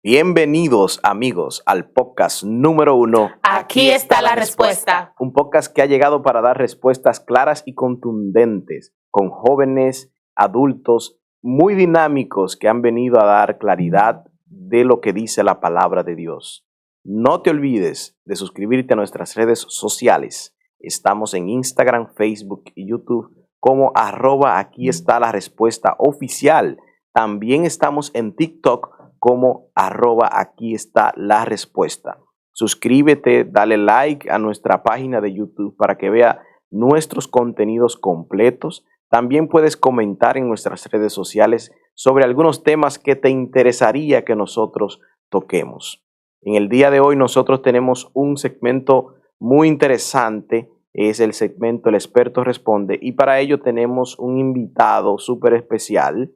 Bienvenidos amigos al podcast número 1. Aquí está la respuesta. Un podcast que ha llegado para dar respuestas claras y contundentes con jóvenes, adultos muy dinámicos que han venido a dar claridad de lo que dice la palabra de Dios. No te olvides de suscribirte a nuestras redes sociales. Estamos en Instagram, Facebook y YouTube como @aquí está la respuesta oficial. También estamos en TikTok como @aquí está la respuesta. Suscríbete, dale like a nuestra página de YouTube para que vea nuestros contenidos completos. También puedes comentar en nuestras redes sociales sobre algunos temas que te interesaría que nosotros toquemos. En el día de hoy nosotros tenemos un segmento muy interesante, es el segmento El experto responde, y para ello tenemos un invitado súper especial,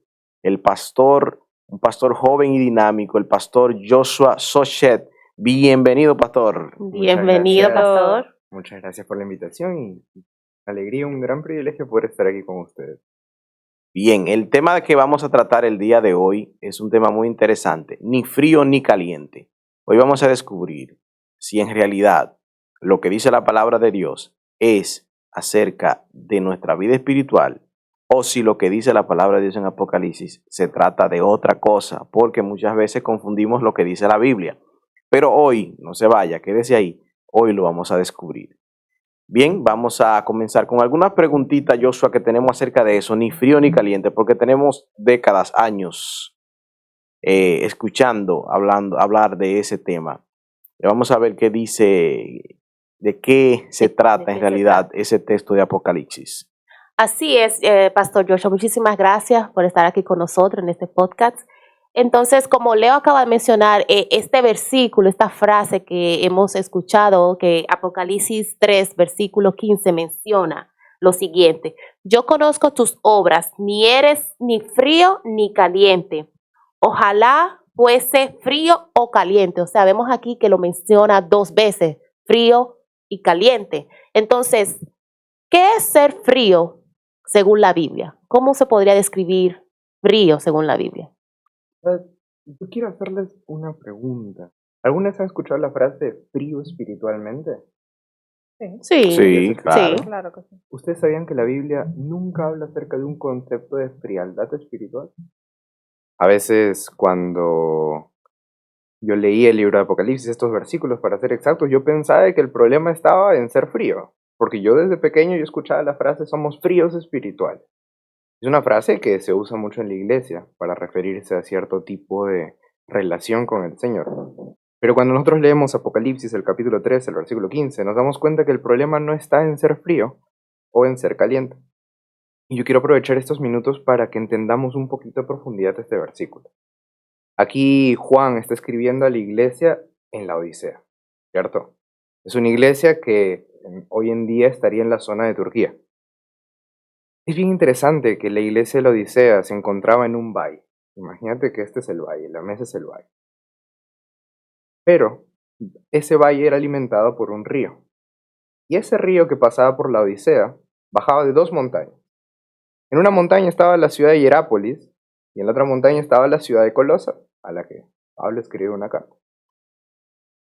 un pastor joven y dinámico, el pastor Joshua Sochet. Bienvenido, pastor. Bienvenido, pastor. Muchas gracias por la invitación y alegría, un gran privilegio poder estar aquí con ustedes. Bien, el tema que vamos a tratar el día de hoy es un tema muy interesante, ni frío ni caliente. Hoy vamos a descubrir si en realidad lo que dice la palabra de Dios es acerca de nuestra vida espiritual o si lo que dice la palabra de Dios en Apocalipsis se trata de otra cosa, porque muchas veces confundimos lo que dice la Biblia. Pero hoy, no se vaya, quédese ahí, hoy lo vamos a descubrir. Bien, vamos a comenzar con algunas preguntitas, Joshua, que tenemos acerca de eso, ni frío ni caliente, porque tenemos décadas, años escuchando, hablar de ese tema. Y vamos a ver qué dice, de qué se trata en realidad ese texto de Apocalipsis. Así es, Pastor Joshua, muchísimas gracias por estar aquí con nosotros en este podcast. Entonces, como Leo acaba de mencionar, este versículo, esta frase que hemos escuchado, que Apocalipsis 3, versículo 15 menciona lo siguiente: yo conozco tus obras, ni eres ni frío ni caliente. Ojalá fuese frío o caliente. O sea, vemos aquí que lo menciona dos veces, frío y caliente. Entonces, ¿qué es ser frío según la Biblia? ¿Cómo se podría describir frío según la Biblia? Yo quiero hacerles una pregunta. ¿Alguna vez han escuchado la frase frío espiritualmente? Sí, claro. Claro que sí. ¿Ustedes sabían que la Biblia nunca habla acerca de un concepto de frialdad espiritual? A veces cuando yo leí el libro de Apocalipsis, estos versículos para ser exactos, yo pensaba que el problema estaba en ser frío, porque yo desde pequeño yo escuchaba la frase somos fríos espirituales. Es una frase que se usa mucho en la iglesia para referirse a cierto tipo de relación con el Señor. Pero cuando nosotros leemos Apocalipsis, el capítulo 3, el versículo 15, nos damos cuenta que el problema no está en ser frío o en ser caliente. Y yo quiero aprovechar estos minutos para que entendamos un poquito a profundidad este versículo. Aquí Juan está escribiendo a la iglesia en la Odisea, ¿cierto? Es una iglesia que hoy en día estaría en la zona de Turquía. Es bien interesante que la iglesia de la Odisea se encontraba en un valle. Imagínate que este es el valle, la mesa es el valle. Pero ese valle era alimentado por un río. Y ese río que pasaba por la Odisea bajaba de dos montañas. En una montaña estaba la ciudad de Hierápolis y en la otra montaña estaba la ciudad de Colosa, a la que Pablo escribe una carta.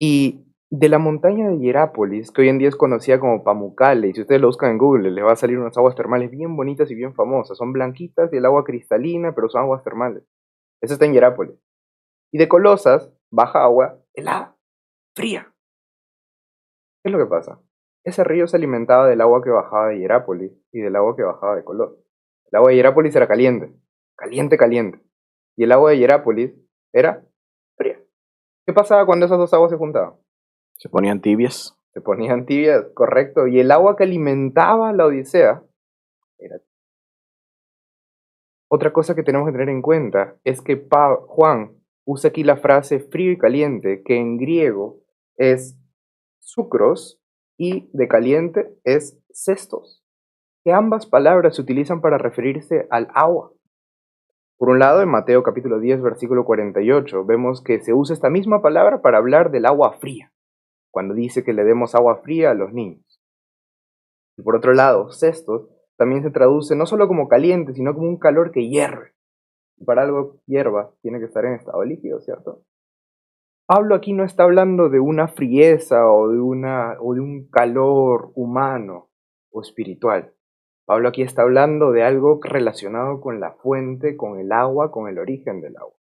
Y de la montaña de Hierápolis, que hoy en día es conocida como Pamukkale, y si ustedes lo buscan en Google, les va a salir unas aguas termales bien bonitas y bien famosas. Son blanquitas y el agua cristalina, pero son aguas termales. Eso está en Hierápolis. Y de Colosas baja agua helada, fría. ¿Qué es lo que pasa? Ese río se alimentaba del agua que bajaba de Hierápolis y del agua que bajaba de Colosas. El agua de Hierápolis era caliente, caliente, caliente. Y el agua de Hierápolis era fría. ¿Qué pasaba cuando esas dos aguas se juntaban? Se ponían tibias. Se ponían tibias, correcto. Y el agua que alimentaba la Odisea era... Otra cosa que tenemos que tener en cuenta es que Juan usa aquí la frase frío y caliente, que en griego es sucros y de caliente es cestos, que ambas palabras se utilizan para referirse al agua. Por un lado, en Mateo capítulo 10, versículo 48, vemos que se usa esta misma palabra para hablar del agua fría, cuando dice que le demos agua fría a los niños. Y por otro lado, cestos también se traduce no solo como caliente, sino como un calor que hierve. Y para algo hierva, tiene que estar en estado líquido, ¿cierto? Pablo aquí no está hablando de una frieza o de un calor humano o espiritual. Pablo aquí está hablando de algo relacionado con la fuente, con el agua, con el origen del agua.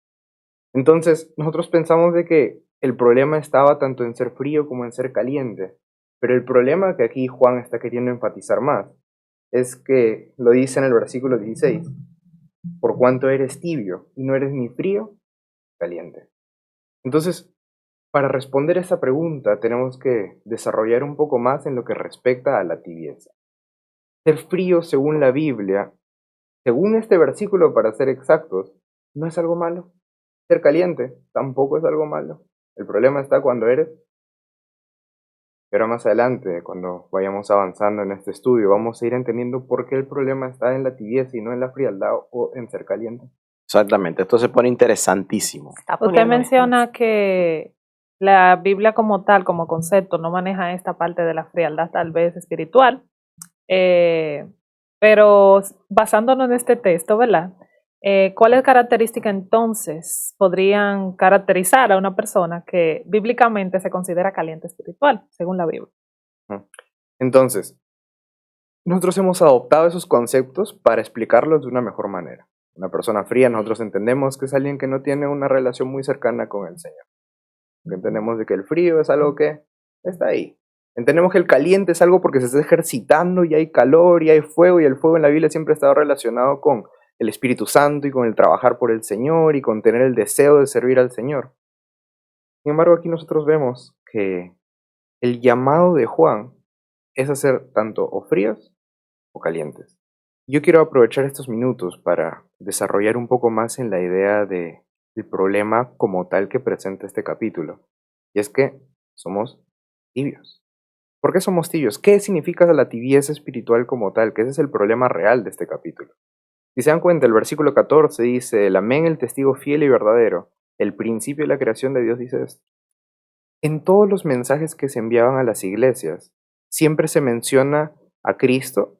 Entonces, nosotros pensamos de que el problema estaba tanto en ser frío como en ser caliente, pero el problema que aquí Juan está queriendo enfatizar más es que lo dice en el versículo 16, por cuanto eres tibio y no eres ni frío ni caliente. Entonces, para responder a esa pregunta tenemos que desarrollar un poco más en lo que respecta a la tibieza. Ser frío según la Biblia, según este versículo para ser exactos, no es algo malo. Ser caliente tampoco es algo malo. El problema está cuando eres. Pero más adelante, cuando vayamos avanzando en este estudio, vamos a ir entendiendo por qué el problema está en la tibieza y no en la frialdad o en ser caliente. Exactamente, esto se pone interesantísimo. Está Usted poniendo menciona que la Biblia como tal, como concepto, no maneja esta parte de la frialdad tal vez espiritual, pero basándonos en este texto, ¿verdad? ¿Cuáles características entonces podrían caracterizar a una persona que bíblicamente se considera caliente espiritual, según la Biblia? Entonces, nosotros hemos adoptado esos conceptos para explicarlos de una mejor manera. Una persona fría, nosotros entendemos que es alguien que no tiene una relación muy cercana con el Señor. Entendemos de que el frío es algo que está ahí. Entendemos que el caliente es algo porque se está ejercitando y hay calor y hay fuego, y el fuego en la Biblia siempre ha estado relacionado con el Espíritu Santo y con el trabajar por el Señor y con tener el deseo de servir al Señor. Sin embargo, aquí nosotros vemos que el llamado de Juan es hacer tanto o fríos o calientes. Yo quiero aprovechar estos minutos para desarrollar un poco más en la idea del problema como tal que presenta este capítulo. Y es que somos tibios. ¿Por qué somos tibios? ¿Qué significa la tibieza espiritual como tal? Que ese es el problema real de este capítulo. Si se dan cuenta, el versículo 14 dice, el amén, el testigo fiel y verdadero, el principio de la creación de Dios dice esto. En todos los mensajes que se enviaban a las iglesias, siempre se menciona a Cristo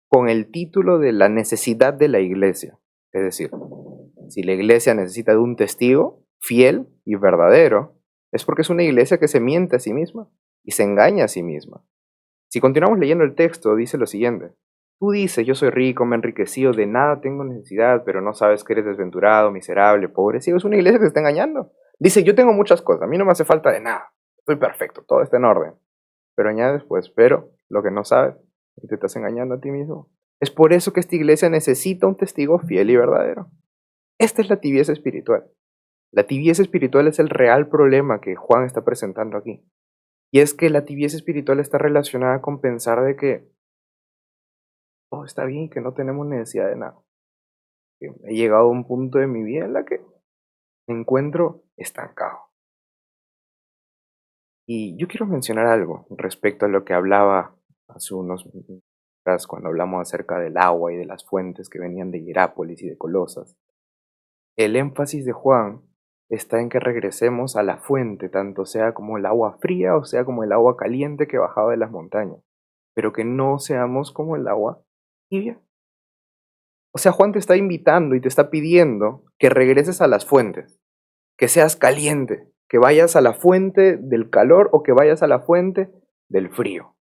con el título de la necesidad de la iglesia. Es decir, si la iglesia necesita de un testigo fiel y verdadero, es porque es una iglesia que se miente a sí misma y se engaña a sí misma. Si continuamos leyendo el texto, dice lo siguiente. Tú dices, yo soy rico, me he enriquecido, de nada tengo necesidad, pero no sabes que eres desventurado, miserable, pobre. Sí, es una iglesia que se está engañando. Dice, yo tengo muchas cosas, a mí no me hace falta de nada. Estoy perfecto, todo está en orden. Pero añade después, pero lo que no sabes es que te estás engañando a ti mismo. Es por eso que esta iglesia necesita un testigo fiel y verdadero. Esta es la tibieza espiritual. La tibieza espiritual es el real problema que Juan está presentando aquí. Y es que la tibieza espiritual está relacionada con pensar de que todo está bien y que no tenemos necesidad de nada. Que he llegado a un punto de mi vida en la que me encuentro estancado. Y yo quiero mencionar algo respecto a lo que hablaba hace unos minutos atrás cuando hablamos acerca del agua y de las fuentes que venían de Hierápolis y de Colosas. El énfasis de Juan está en que regresemos a la fuente, tanto sea como el agua fría o sea como el agua caliente que bajaba de las montañas, pero que no seamos como el agua tibia. O sea, Juan te está invitando y te está pidiendo que regreses a las fuentes, que seas caliente, que vayas a la fuente del calor o que vayas a la fuente del frío.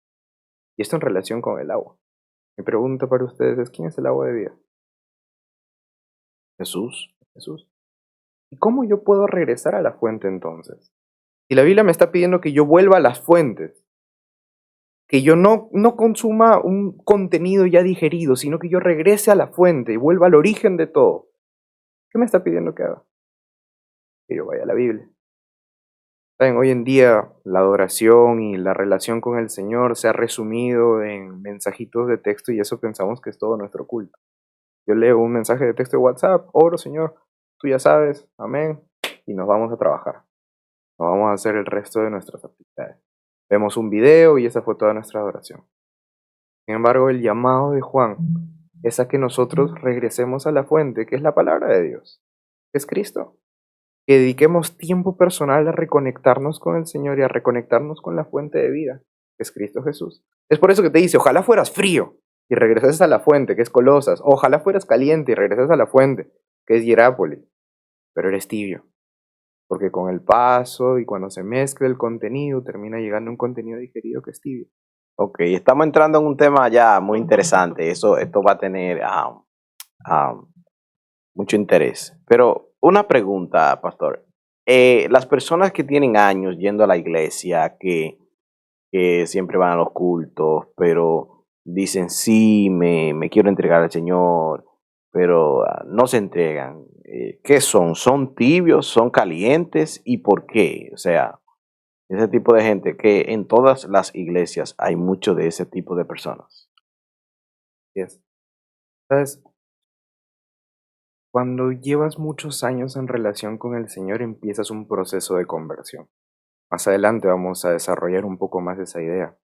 Y esto en relación con el agua. Mi pregunta para ustedes es, ¿quién es el agua de vida? Jesús. Jesús. ¿Y cómo yo puedo regresar a la fuente entonces? Si la Biblia me está pidiendo que yo vuelva a las fuentes, que yo no consuma un contenido ya digerido, sino que yo regrese a la fuente y vuelva al origen de todo, ¿qué me está pidiendo que haga? Que yo vaya a la Biblia. Saben, hoy en día la adoración y la relación con el Señor se ha resumido en mensajitos de texto y eso pensamos que es todo nuestro culto. Yo leo un mensaje de texto de WhatsApp, oro Señor, tú ya sabes, amén, y nos vamos a trabajar. Nos vamos a hacer el resto de nuestras actividades. Vemos un video y esa fue toda nuestra adoración. Sin embargo, el llamado de Juan es a que nosotros regresemos a la fuente, que es la palabra de Dios, que es Cristo. Que dediquemos tiempo personal a reconectarnos con el Señor y a reconectarnos con la fuente de vida, que es Cristo Jesús. Es por eso que te dice, ojalá fueras frío y regreses a la fuente, que es Colosas. Ojalá fueras caliente y regreses a la fuente, que es Hierápolis. Pero eres tibio. Porque con el paso y cuando se mezcla el contenido, termina llegando un contenido digerido que es tibio. Ok, estamos entrando en un tema ya muy interesante. Esto va a tener mucho interés. Pero una pregunta, pastor. Las personas que tienen años yendo a la iglesia, que siempre van a los cultos, pero dicen, sí, me quiero entregar al Señor, pero no se entregan. ¿Qué son? ¿Son tibios? ¿Son calientes? ¿Y por qué? O sea, ese tipo de gente que en todas las iglesias hay mucho de ese tipo de personas. Yes. ¿Sabes? Cuando llevas muchos años en relación con el Señor, empiezas un proceso de conversión. Más adelante vamos a desarrollar un poco más esa idea.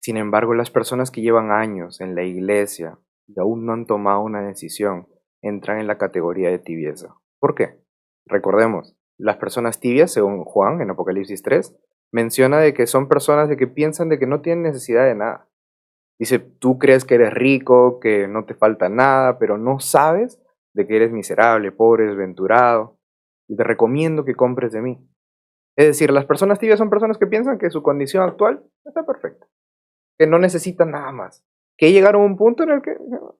Sin embargo, las personas que llevan años en la iglesia y aún no han tomado una decisión, entran en la categoría de tibieza. ¿Por qué? Recordemos, las personas tibias, según Juan en Apocalipsis 3, menciona de que son personas de que piensan de que no tienen necesidad de nada. Dice, tú crees que eres rico, que no te falta nada, pero no sabes de que eres miserable, pobre, desventurado, y te recomiendo que compres de mí. Es decir, las personas tibias son personas que piensan que su condición actual está perfecta, que no necesitan nada más, que llegaron a un punto en el que "No,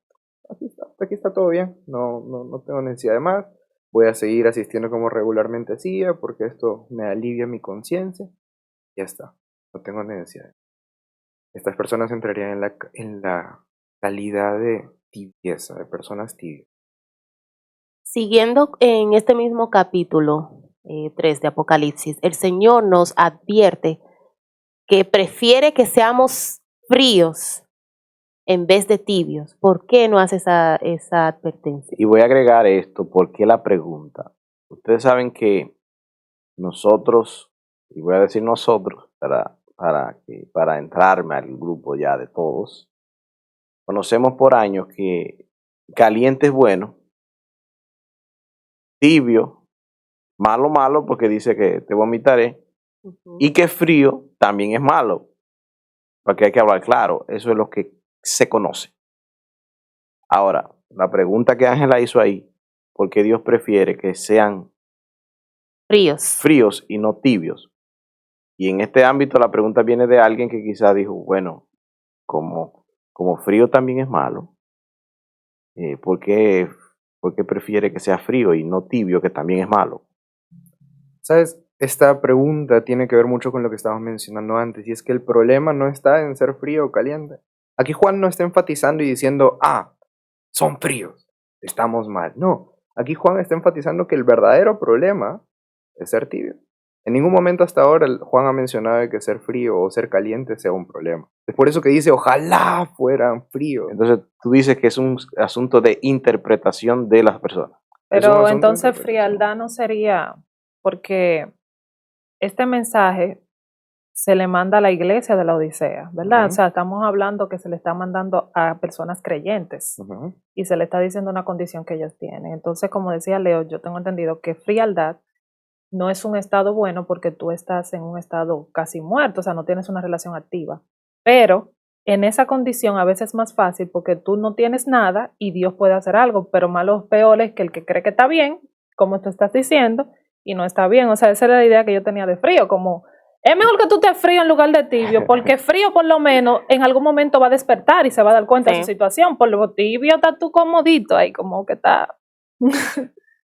aquí está todo bien, no tengo necesidad de más, voy a seguir asistiendo como regularmente hacía porque esto me alivia mi conciencia, ya está, no tengo necesidad". Estas personas entrarían en la calidad de tibieza, de personas tibias. Siguiendo en este mismo capítulo 3 de Apocalipsis, el Señor nos advierte que prefiere que seamos fríos en vez de tibios. ¿Por qué no hace esa advertencia? Y voy a agregar esto, ¿por qué la pregunta? Ustedes saben que nosotros, y voy a decir nosotros para entrarme al grupo ya de todos, conocemos por años que caliente es bueno, tibio, malo, malo, porque dice que te vomitaré, y que frío también es malo, porque hay que hablar claro, eso es lo que se conoce. Ahora, la pregunta que Ángela hizo ahí, ¿por qué Dios prefiere que sean Fríos. fríos y no tibios? Y en este ámbito la pregunta viene de alguien que quizás dijo, bueno, como frío también es malo, ¿por qué prefiere que sea frío y no tibio, que también es malo? ¿Sabes? Esta pregunta tiene que ver mucho con lo que estábamos mencionando antes, y es que el problema no está en ser frío o caliente. Aquí Juan no está enfatizando y diciendo, son fríos, estamos mal. No, aquí Juan está enfatizando que el verdadero problema es ser tibio. En ningún momento hasta ahora Juan ha mencionado que ser frío o ser caliente sea un problema. Es por eso que dice, ojalá fueran fríos. Entonces tú dices que es un asunto de interpretación de las personas. Es un Pero asunto de entonces interpretación. frialdad no sería, porque este mensaje se le manda a la iglesia de la Odisea, ¿verdad? Ujú. O sea, estamos hablando que se le está mandando a personas creyentes Ujú. y se le está diciendo una condición que ellos tienen. Entonces, como decía Leo, yo tengo entendido que frialdad no es un estado bueno porque tú estás en un estado casi muerto, o sea, no tienes una relación activa. Pero en esa condición a veces es más fácil porque tú no tienes nada y Dios puede hacer algo, pero malo peor es que el que cree que está bien, como tú estás diciendo, y no está bien. O sea, esa era la idea que yo tenía de frío, como es mejor que tú estés frío en lugar de tibio, porque frío por lo menos en algún momento va a despertar y se va a dar cuenta de su Sí. situación, por lo tibio está tú comodito ahí, como que está...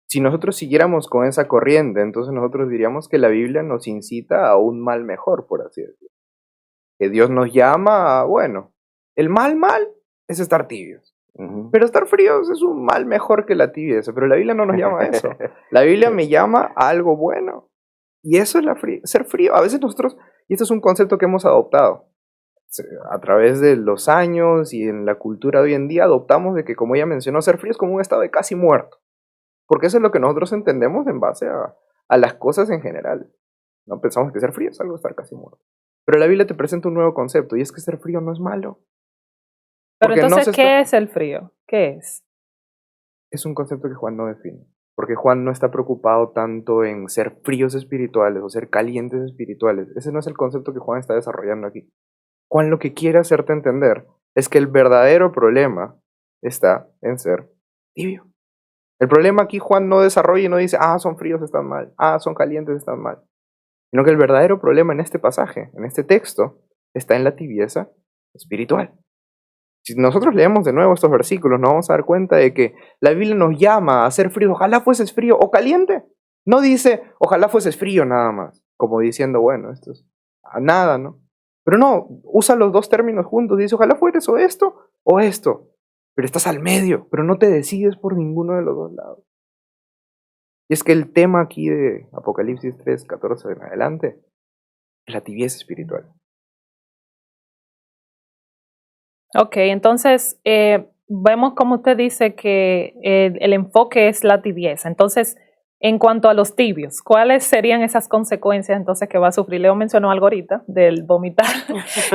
Si nosotros siguiéramos con esa corriente, entonces nosotros diríamos que la Biblia nos incita a un mal mejor, por así decirlo. Que Dios nos llama a, bueno, el mal es estar tibios. Ujú. Pero estar fríos es un mal mejor que la tibieza, pero la Biblia no nos llama a eso. La Biblia me llama a algo bueno. Y eso es ser frío. A veces nosotros, y esto es un concepto que hemos adoptado, a través de los años y en la cultura de hoy en día, adoptamos de que, como ella mencionó, ser frío es como un estado de casi muerto. Porque eso es lo que nosotros entendemos en base a las cosas en general. No pensamos que ser frío es algo de estar casi muerto. Pero la Biblia te presenta un nuevo concepto, y es que ser frío no es malo. Pero Porque no entonces, se está- ¿qué es el frío? ¿Qué es? Es un concepto que Juan no define. Porque Juan no está preocupado tanto en ser fríos espirituales o ser calientes espirituales. Ese no es el concepto que Juan está desarrollando aquí. Juan lo que quiere hacerte entender es que el verdadero problema está en ser tibio. El problema aquí Juan no desarrolla y no dice, son fríos, están mal, son calientes, están mal. Sino que el verdadero problema en este pasaje, en este texto, está en la tibieza espiritual. Si nosotros leemos de nuevo estos versículos, nos vamos a dar cuenta de que la Biblia nos llama a ser frío. Ojalá fueses frío o caliente. No dice, ojalá fueses frío nada más, como diciendo, bueno, esto es nada, ¿no? Pero no, usa los dos términos juntos. Dice, ojalá fueres o esto. Pero estás al medio, pero no te decides por ninguno de los dos lados. Y es que el tema aquí de Apocalipsis 3:14 en adelante es la tibieza espiritual. Ok, entonces vemos como usted dice que el enfoque es la tibieza. Entonces, en cuanto a los tibios, ¿cuáles serían esas consecuencias entonces que va a sufrir? Leo mencionó algo ahorita del vomitar.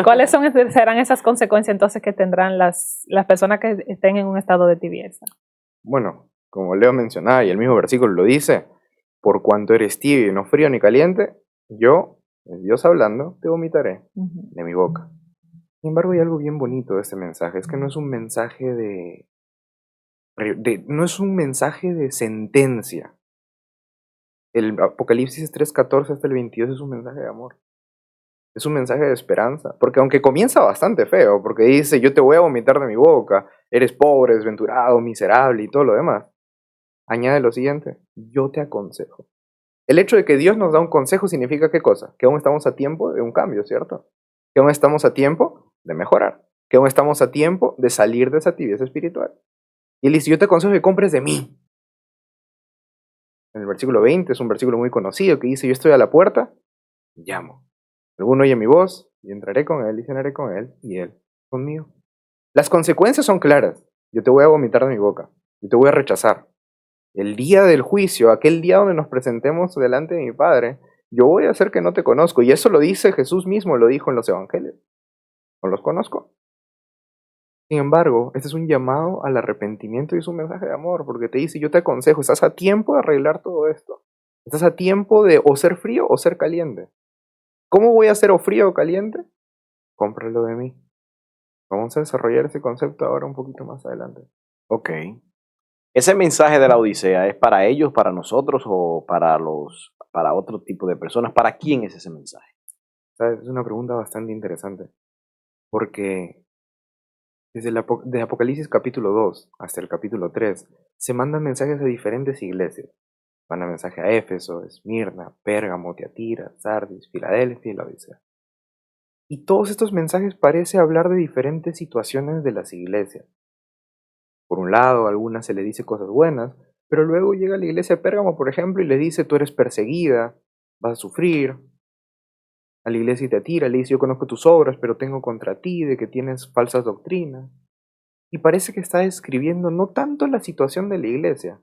¿Cuáles serán esas consecuencias entonces que tendrán las personas que estén en un estado de tibieza? Bueno, como Leo mencionaba y el mismo versículo lo dice, por cuanto eres tibio y no frío ni caliente, yo, el Dios hablando, te vomitaré de mi boca. Sin embargo, hay algo bien bonito de este mensaje, es que no es un mensaje no es un mensaje de sentencia. El Apocalipsis 3:14 hasta el 22 es un mensaje de amor. Es un mensaje de esperanza, porque aunque comienza bastante feo, porque dice, yo te voy a vomitar de mi boca, eres pobre, desventurado, miserable y todo lo demás, añade lo siguiente, yo te aconsejo. El hecho de que Dios nos da un consejo significa ¿qué cosa? Que aún estamos a tiempo de un cambio, ¿cierto? Que aún estamos a tiempo de mejorar, que aún estamos a tiempo de salir de esa tibieza espiritual. Y él dice, yo te aconsejo que compres de mí. En el versículo 20 es un versículo muy conocido que dice, yo estoy a la puerta, llamo. Alguno oye mi voz, y entraré con él, y cenaré con él, y él conmigo. Las consecuencias son claras. Yo te voy a vomitar de mi boca, yo te voy a rechazar. El día del juicio, aquel día donde nos presentemos delante de mi Padre, yo voy a hacer que no te conozco. Y eso lo dice Jesús mismo, lo dijo en los evangelios. No los conozco. Sin embargo, este es un llamado al arrepentimiento y es un mensaje de amor, porque te dice, yo te aconsejo, estás a tiempo de arreglar todo esto. Estás a tiempo de o ser frío o ser caliente. ¿Cómo voy a ser o frío o caliente? Cómpralo de mí. Vamos a desarrollar ese concepto ahora un poquito más adelante. Ok. ¿Ese mensaje de la Odisea es para ellos, para nosotros o para otro tipo de personas? ¿Para quién es ese mensaje? ¿Sabes? Es una pregunta bastante interesante, porque desde de Apocalipsis capítulo 2 hasta el capítulo 3 se mandan mensajes a diferentes iglesias. Manda mensaje a Éfeso, Esmirna, Pérgamo, Tiatira, Sardis, Filadelfia y la Odisea. Y todos estos mensajes parece hablar de diferentes situaciones de las iglesias. Por un lado, a algunas se le dice cosas buenas, pero luego llega la iglesia de Pérgamo, por ejemplo, y le dice, tú eres perseguida, vas a sufrir. A la iglesia de Tiatira le dice, yo conozco tus obras, pero tengo contra ti de que tienes falsas doctrinas. Y parece que está describiendo no tanto la situación de la iglesia,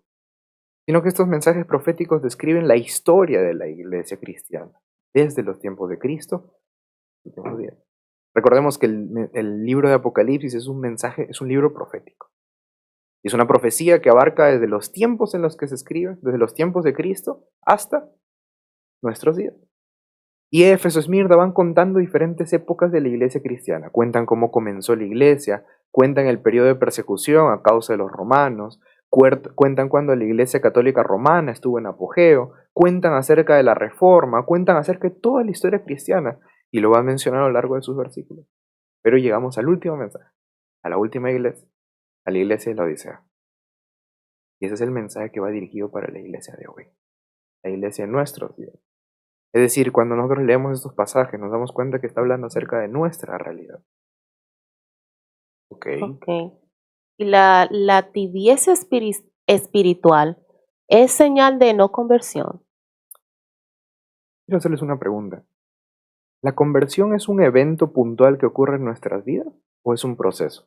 sino que estos mensajes proféticos describen la historia de la iglesia cristiana, desde los tiempos de Cristo y los días. Recordemos que el libro de Apocalipsis es un mensaje, es un libro profético. Y es una profecía que abarca desde los tiempos en los que se escribe, desde los tiempos de Cristo hasta nuestros días. Y Éfeso, Esmirna van contando diferentes épocas de la iglesia cristiana. Cuentan cómo comenzó la iglesia, cuentan el periodo de persecución a causa de los romanos, cuentan cuando la iglesia católica romana estuvo en apogeo, cuentan acerca de la reforma, cuentan acerca de toda la historia cristiana, y lo va a mencionar a lo largo de sus versículos. Pero llegamos al último mensaje, a la última iglesia, a la iglesia de la Odisea. Y ese es el mensaje que va dirigido para la iglesia de hoy, la iglesia de nuestros días. Es decir, cuando nosotros leemos estos pasajes nos damos cuenta que está hablando acerca de nuestra realidad. Ok. Y la tibieza espiritual es señal de no conversión. Quiero hacerles una pregunta. ¿La conversión es un evento puntual que ocurre en nuestras vidas o es un proceso?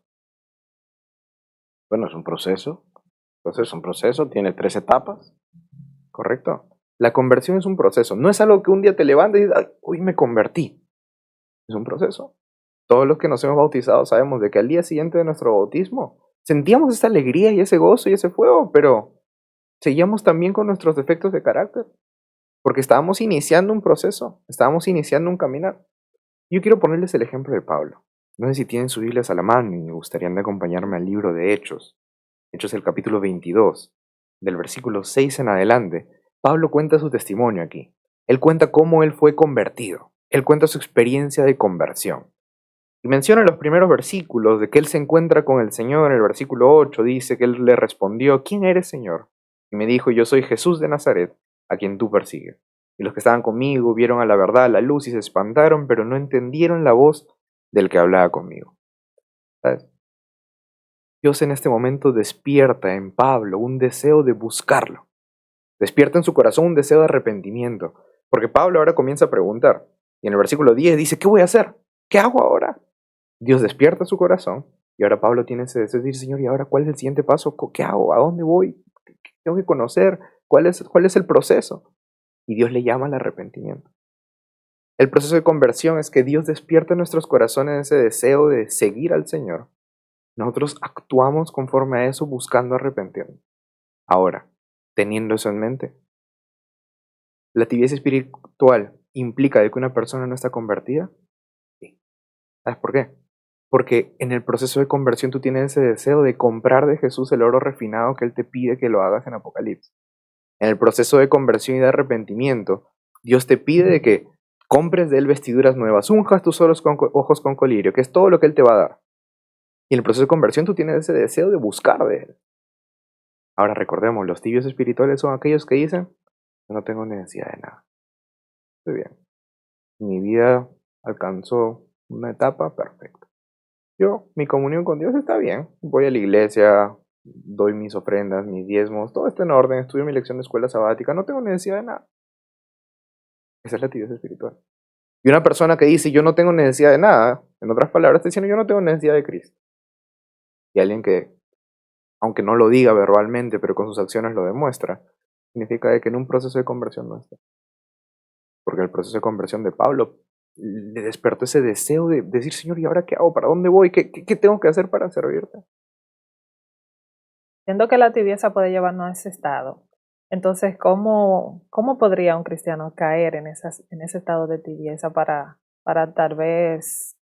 Bueno, es un proceso. Entonces, es un proceso, tiene 3 etapas. ¿Correcto? La conversión es un proceso. No es algo que un día te levantes y dices, "Ay, hoy me convertí". Es un proceso. Todos los que nos hemos bautizado sabemos de que al día siguiente de nuestro bautismo sentíamos esa alegría y ese gozo y ese fuego, pero seguíamos también con nuestros defectos de carácter, porque estábamos iniciando un proceso, estábamos iniciando un caminar. Yo quiero ponerles el ejemplo de Pablo. No sé si tienen sus Biblias a la mano y me gustaría acompañarme al libro de Hechos. Hechos el capítulo 22. del versículo 6 en adelante, Pablo cuenta su testimonio aquí. Él cuenta cómo él fue convertido. Él cuenta su experiencia de conversión. Y menciona en los primeros versículos de que él se encuentra con el Señor. En el versículo 8 dice que él le respondió: ¿Quién eres, Señor? Y me dijo: yo soy Jesús de Nazaret, a quien tú persigues. Y los que estaban conmigo vieron a la verdad la luz y se espantaron, pero no entendieron la voz del que hablaba conmigo. ¿Sabes? Dios en este momento despierta en Pablo un deseo de buscarlo. Despierta en su corazón un deseo de arrepentimiento. Porque Pablo ahora comienza a preguntar. Y en el versículo 10 dice: ¿qué voy a hacer? ¿Qué hago ahora? Dios despierta su corazón y ahora Pablo tiene ese deseo de decir: Señor, ¿y ahora cuál es el siguiente paso? ¿Qué hago? ¿A dónde voy? ¿Qué tengo que conocer? ¿Cuál es el proceso? Y Dios le llama al arrepentimiento. El proceso de conversión es que Dios despierta en nuestros corazones ese deseo de seguir al Señor. Nosotros actuamos conforme a eso, buscando arrepentirnos. Ahora, teniendo eso en mente, ¿la tibieza espiritual implica de que una persona no está convertida? Sí. ¿Sabes por qué? Porque en el proceso de conversión tú tienes ese deseo de comprar de Jesús el oro refinado que Él te pide que lo hagas en Apocalipsis. En el proceso de conversión y de arrepentimiento, Dios te pide de que compres de Él vestiduras nuevas, unjas tus ojos con colirio, que es todo lo que Él te va a dar. Y en el proceso de conversión tú tienes ese deseo de buscar de Él. Ahora recordemos, los tibios espirituales son aquellos que dicen: yo no tengo necesidad de nada. Estoy bien. Mi vida alcanzó una etapa perfecta. Mi comunión con Dios está bien. Voy a la iglesia, doy mis ofrendas, mis diezmos, todo está en orden, estudio mi lección de escuela sabática, no tengo necesidad de nada. Esa es la tibieza espiritual. Y una persona que dice: yo no tengo necesidad de nada, en otras palabras, está diciendo: yo no tengo necesidad de Cristo. Y alguien que, aunque no lo diga verbalmente, pero con sus acciones lo demuestra, significa de que en un proceso de conversión no está. Porque el proceso de conversión de Pablo le despertó ese deseo de decir: Señor, ¿y ahora qué hago? ¿Para dónde voy? ¿Qué tengo que hacer para servirte? Siendo que la tibieza puede llevarnos a ese estado. Entonces, ¿cómo podría un cristiano caer en ese estado de tibieza para tal vez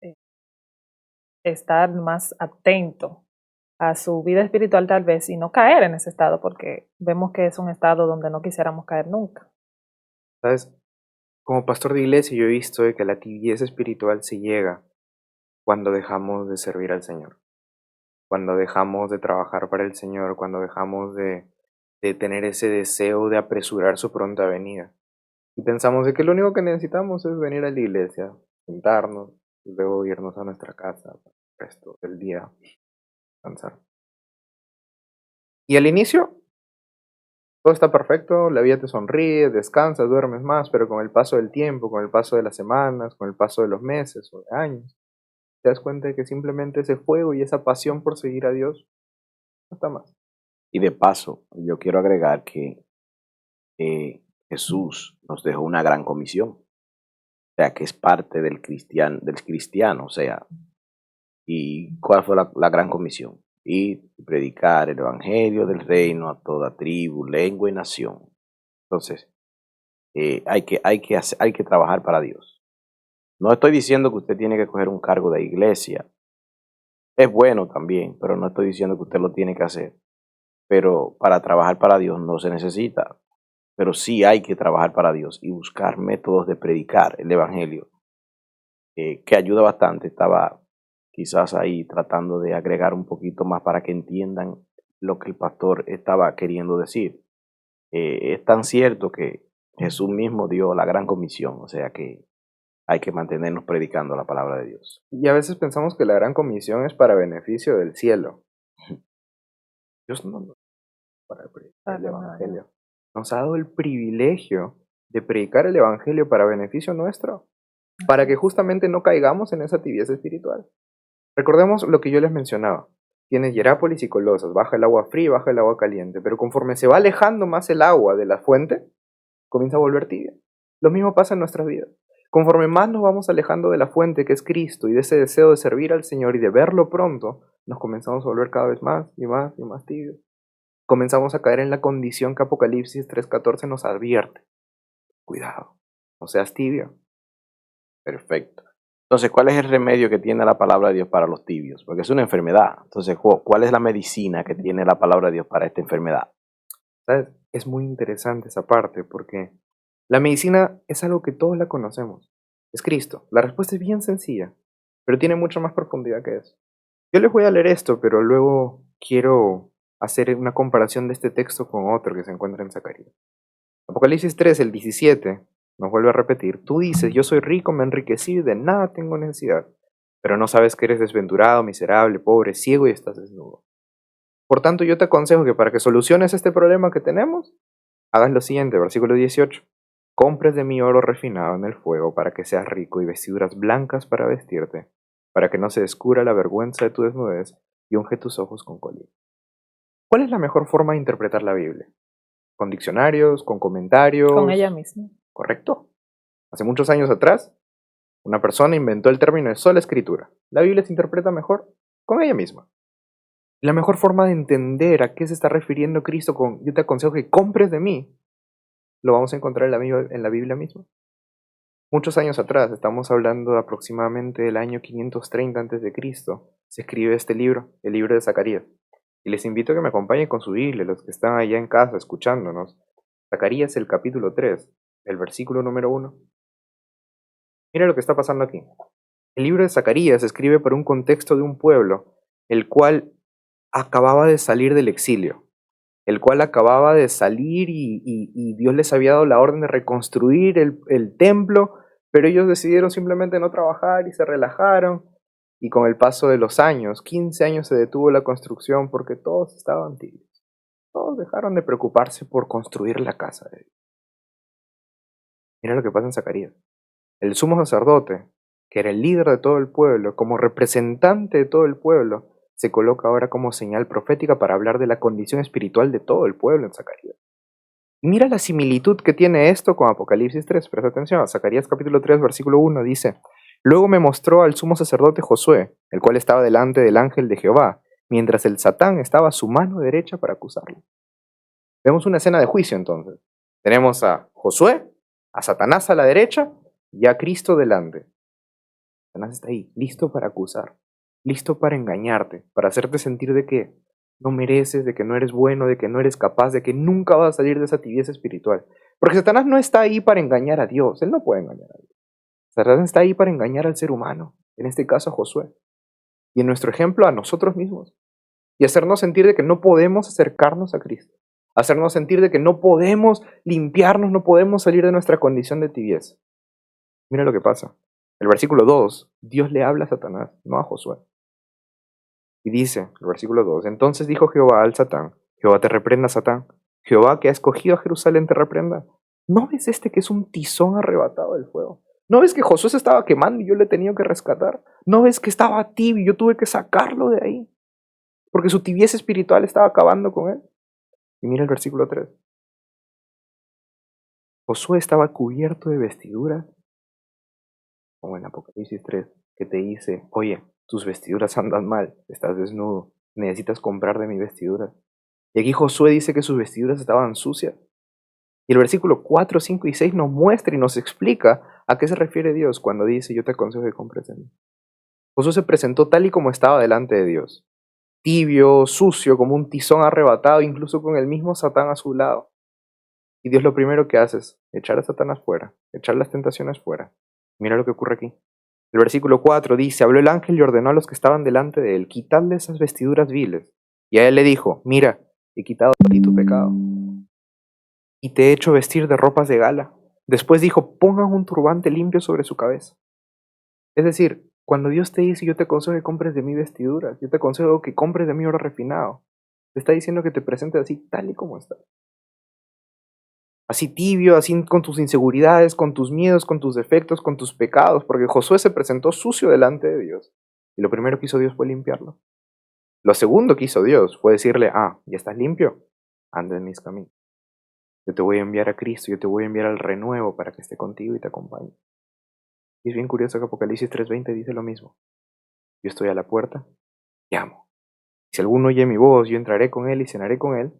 estar más atento a su vida espiritual tal vez y no caer en ese estado? Porque vemos que es un estado donde no quisiéramos caer nunca. ¿Sabes? Como pastor de iglesia yo he visto de que la tibieza espiritual se llega cuando dejamos de servir al Señor, cuando dejamos de trabajar para el Señor, cuando dejamos de tener ese deseo de apresurar su pronta venida. Y pensamos de que lo único que necesitamos es venir a la iglesia, sentarnos y luego irnos a nuestra casa para el resto del día, descansar. Y al inicio todo está perfecto, la vida te sonríe, descansas, duermes más, pero con el paso del tiempo, con el paso de las semanas, con el paso de los meses o de años, te das cuenta de que simplemente ese fuego y esa pasión por seguir a Dios no está más. Y de paso, yo quiero agregar que Jesús nos dejó una gran comisión, o sea, que es parte del cristiano, o sea, ¿y cuál fue la gran comisión? Ir y predicar el evangelio del reino a toda tribu, lengua y nación. Entonces, hay que trabajar para Dios. No estoy diciendo que usted tiene que coger un cargo de iglesia. Es bueno también, pero no estoy diciendo que usted lo tiene que hacer. Pero para trabajar para Dios no se necesita. Pero sí hay que trabajar para Dios y buscar métodos de predicar el evangelio, que ayuda bastante. Estaba quizás ahí tratando de agregar un poquito más para que entiendan lo que el pastor estaba queriendo decir. Es tan cierto que Jesús mismo dio la gran comisión, o sea que hay que mantenernos predicando la palabra de Dios. Y a veces pensamos que la gran comisión es para beneficio del cielo. Dios no nos para predicar el evangelio. Nos ha dado el privilegio de predicar el evangelio para beneficio nuestro, para que justamente no caigamos en esa tibieza espiritual. Recordemos lo que yo les mencionaba. Tienes Hierápolis y Colosas, baja el agua fría y baja el agua caliente, pero conforme se va alejando más el agua de la fuente, comienza a volver tibia. Lo mismo pasa en nuestras vidas. Conforme más nos vamos alejando de la fuente que es Cristo y de ese deseo de servir al Señor y de verlo pronto, nos comenzamos a volver cada vez más y más y más tibios. Comenzamos a caer en la condición que Apocalipsis 3:14 nos advierte. Cuidado, no seas tibio. Perfecto. Entonces, ¿cuál es el remedio que tiene la palabra de Dios para los tibios? Porque es una enfermedad. Entonces, ¿cuál es la medicina que tiene la palabra de Dios para esta enfermedad? ¿Sabes? Es muy interesante esa parte porque la medicina es algo que todos la conocemos. Es Cristo. La respuesta es bien sencilla, pero tiene mucha más profundidad que eso. Yo les voy a leer esto, pero luego quiero hacer una comparación de este texto con otro que se encuentra en Zacarías. Apocalipsis 3, el 17, nos vuelve a repetir, tú dices, yo soy rico, me enriquecí y de nada tengo necesidad, pero no sabes que eres desventurado, miserable, pobre, ciego y estás desnudo. Por tanto, yo te aconsejo que para que soluciones este problema que tenemos, hagas lo siguiente, versículo 18. Compres de mí oro refinado en el fuego para que seas rico y vestiduras blancas para vestirte, para que no se descubra la vergüenza de tu desnudez y unge tus ojos con colín. ¿Cuál es la mejor forma de interpretar la Biblia? ¿Con diccionarios? ¿Con comentarios? Con ella misma. Correcto. Hace muchos años atrás, una persona inventó el término de sola escritura. La Biblia se interpreta mejor con ella misma. La mejor forma de entender a qué se está refiriendo Cristo con yo te aconsejo que compres de mí, lo vamos a encontrar en la Biblia misma. Muchos años atrás, estamos hablando de aproximadamente del año 530 a.C., se escribe este libro, el libro de Zacarías. Y les invito a que me acompañen con su Biblia, los que están allá en casa escuchándonos. Zacarías, el capítulo 3, el versículo número 1. Mira lo que está pasando aquí. El libro de Zacarías se escribe por un contexto de un pueblo, el cual acababa de salir del exilio, el cual acababa de salir y Dios les había dado la orden de reconstruir el templo, pero ellos decidieron simplemente no trabajar y se relajaron. Y con el paso de los años, 15 años se detuvo la construcción porque todos estaban tibios. Todos dejaron de preocuparse por construir la casa de Dios. Mira lo que pasa en Zacarías. El sumo sacerdote, que era el líder de todo el pueblo, como representante de todo el pueblo, se coloca ahora como señal profética para hablar de la condición espiritual de todo el pueblo en Zacarías. Mira la similitud que tiene esto con Apocalipsis 3. Presta atención. Zacarías capítulo 3, versículo 1 dice, luego me mostró al sumo sacerdote Josué, el cual estaba delante del ángel de Jehová, mientras el Satán estaba a su mano derecha para acusarlo. Vemos una escena de juicio entonces. Tenemos a Josué, a Satanás a la derecha y a Cristo delante. Satanás está ahí, listo para acusar, listo para engañarte, para hacerte sentir de que no mereces, de que no eres bueno, de que no eres capaz, de que nunca vas a salir de esa tibieza espiritual. Porque Satanás no está ahí para engañar a Dios, él no puede engañar a Dios. Satanás está ahí para engañar al ser humano, en este caso a Josué, y en nuestro ejemplo a nosotros mismos, y hacernos sentir de que no podemos acercarnos a Cristo, hacernos sentir de que no podemos limpiarnos, no podemos salir de nuestra condición de tibieza. Mira lo que pasa. El versículo 2, Dios le habla a Satanás, no a Josué. Y dice, el versículo 2, entonces dijo Jehová al Satán, Jehová te reprenda, Satán, Jehová que ha escogido a Jerusalén te reprenda. ¿No ves que es un tizón arrebatado del fuego? ¿No ves que Josué se estaba quemando y yo le he tenido que rescatar? ¿No ves que estaba tibio y yo tuve que sacarlo de ahí? Porque su tibieza espiritual estaba acabando con él. Y mira el versículo 3. Josué estaba cubierto de vestiduras, como en Apocalipsis 3, que te dice, oye, tus vestiduras andan mal, estás desnudo, necesitas comprar de mis vestiduras. Y aquí Josué dice que sus vestiduras estaban sucias. Y el versículo 4, 5 y 6 nos muestra y nos explica a qué se refiere Dios cuando dice, yo te aconsejo que compres de mí. Josué se presentó tal y como estaba delante de Dios, tibio, sucio, como un tizón arrebatado, incluso con el mismo Satán a su lado. Y Dios lo primero que hace es echar a Satanás fuera, echar las tentaciones fuera. Mira lo que ocurre aquí. El versículo 4 dice, habló el ángel y ordenó a los que estaban delante de él, quitadle esas vestiduras viles. Y a él le dijo, mira, he quitado de ti tu pecado. Y te he hecho vestir de ropas de gala. Después dijo, pongan un turbante limpio sobre su cabeza. Es decir, cuando Dios te dice, yo te aconsejo que compres de mí vestiduras, yo te aconsejo que compres de mí oro refinado, te está diciendo que te presentes así tal y como estás. Así tibio, así con tus inseguridades, con tus miedos, con tus defectos, con tus pecados, porque Josué se presentó sucio delante de Dios. Y lo primero que hizo Dios fue limpiarlo. Lo segundo que hizo Dios fue decirle, ya estás limpio, anda en mis caminos. Yo te voy a enviar a Cristo, yo te voy a enviar al renuevo para que esté contigo y te acompañe. Y es bien curioso que Apocalipsis 3:20 dice lo mismo. Yo estoy a la puerta, llamo. Si alguno oye mi voz, yo entraré con él y cenaré con él,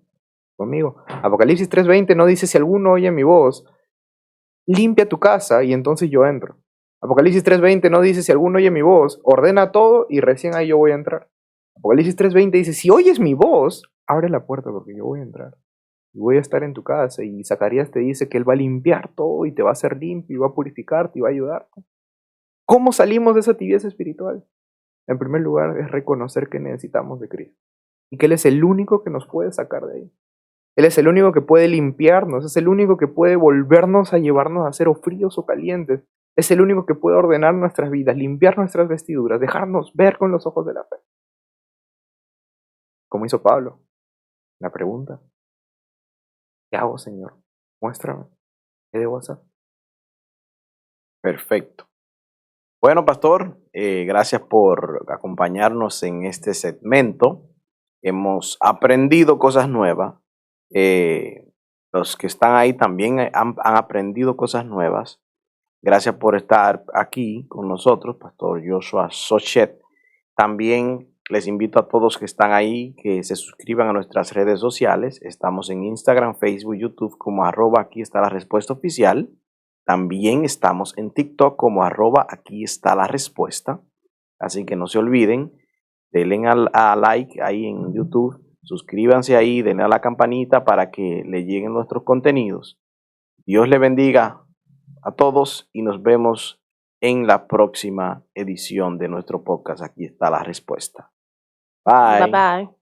conmigo. Apocalipsis 3:20 no dice si alguno oye mi voz, limpia tu casa y entonces yo entro. Apocalipsis 3:20 no dice si alguno oye mi voz, ordena todo y recién ahí yo voy a entrar. Apocalipsis 3:20 dice si oyes mi voz, abre la puerta porque yo voy a entrar. y voy a estar en tu casa, y Zacarías te dice que Él va a limpiar todo y te va a hacer limpio y va a purificarte y va a ayudarte. ¿Cómo salimos de esa tibieza espiritual? En primer lugar, es reconocer que necesitamos de Cristo y que Él es el único que nos puede sacar de ahí. Él es el único que puede limpiarnos, es el único que puede volvernos a llevarnos a ser o fríos o calientes. Es el único que puede ordenar nuestras vidas, limpiar nuestras vestiduras, dejarnos ver con los ojos de la fe. Como hizo Pablo. La pregunta: ¿qué hago, Señor? Muéstrame. ¿Qué debo hacer? Perfecto. Bueno, pastor, gracias por acompañarnos en este segmento. Hemos aprendido cosas nuevas. Los que están ahí también han aprendido cosas nuevas. Gracias por estar aquí con nosotros, Pastor Joshua Sochet. También les invito a todos que están ahí que se suscriban a nuestras redes sociales. Estamos en Instagram, Facebook, YouTube como @aquí está la respuesta oficial. También estamos en TikTok como @aquí está la respuesta. Así que no se olviden, denle a like ahí en YouTube, suscríbanse ahí, denle a la campanita para que le lleguen nuestros contenidos. Dios le bendiga a todos y nos vemos en la próxima edición de nuestro podcast. Aquí está la respuesta. Bye. Bye bye.